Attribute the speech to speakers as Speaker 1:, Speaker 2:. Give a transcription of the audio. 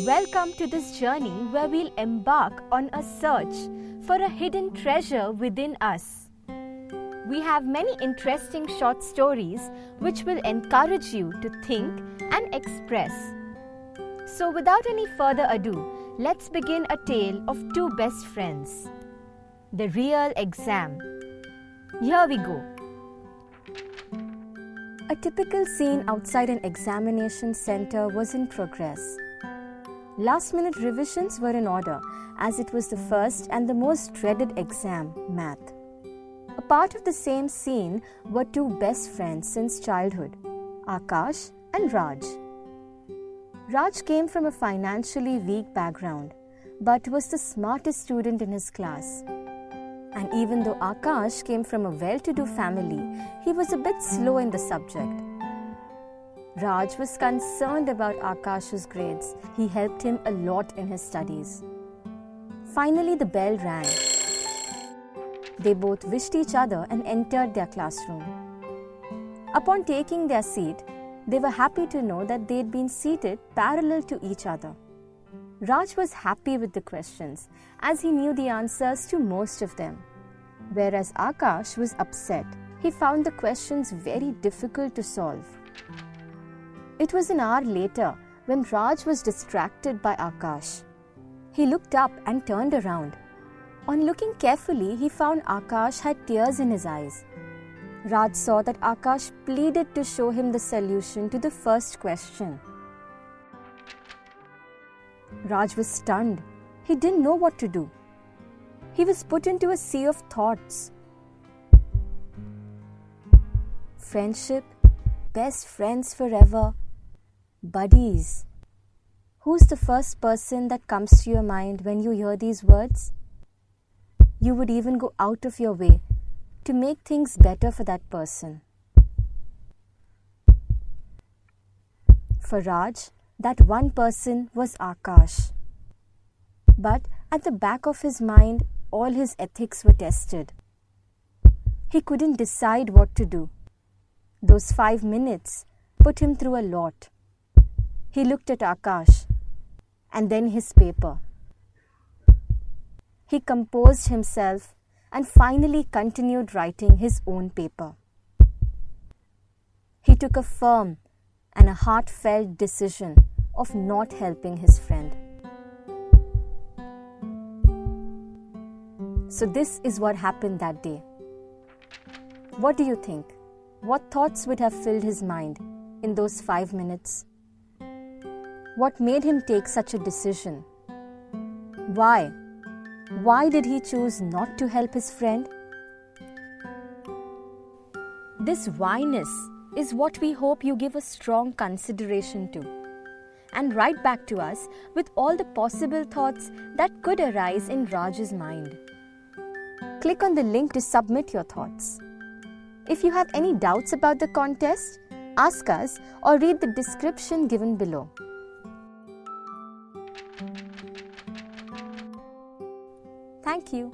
Speaker 1: Welcome to this journey where we'll embark on a search for a hidden treasure within us. We have many interesting short stories which will encourage you to think and express. So without any further ado, let's begin a tale of two best friends. The real exam. Here we go. A typical scene outside an examination center was in progress. Last-minute revisions were in order as it was the first and the most dreaded exam, math. A part of the same scene were two best friends since childhood, Akash and Raj. Raj came from a financially weak background but was the smartest student in his class. And even though Akash came from a well-to-do family, he was a bit slow in the subject. Raj was concerned about Akash's grades. He helped him a lot in his studies. Finally, the bell rang. They both wished each other and entered their classroom. Upon taking their seat, they were happy to know that they had been seated parallel to each other. Raj was happy with the questions as he knew the answers to most of them, whereas Akash was upset. He found the questions very difficult to solve. It was an hour later when Raj was distracted by Akash. He looked up and turned around. On looking carefully, he found Akash had tears in his eyes. Raj saw that Akash pleaded to show him the solution to the first question. Raj was stunned. He didn't know what to do. He was put into a sea of thoughts. Friendship, best friends forever, buddies. Who's the first person that comes to your mind when you hear these words? You would even go out of your way to make things better for that person. For Raj, that one person was Akash. But at the back of his mind, all his ethics were tested. He couldn't decide what to do. Those 5 minutes put him through a lot. He looked at Akash and then his paper. He composed himself and finally continued writing his own paper. He took a firm and a heartfelt decision of not helping his friend. So this is what happened that day. What do you think? What thoughts would have filled his mind in those 5 minutes? What made him take such a decision? Why? Why did he choose not to help his friend? This whyness is what we hope you give a strong consideration to, and write back to us with all the possible thoughts that could arise in Raj's mind. Click on the link to submit your thoughts. If you have any doubts about the contest, ask us or read the description given below. Thank you.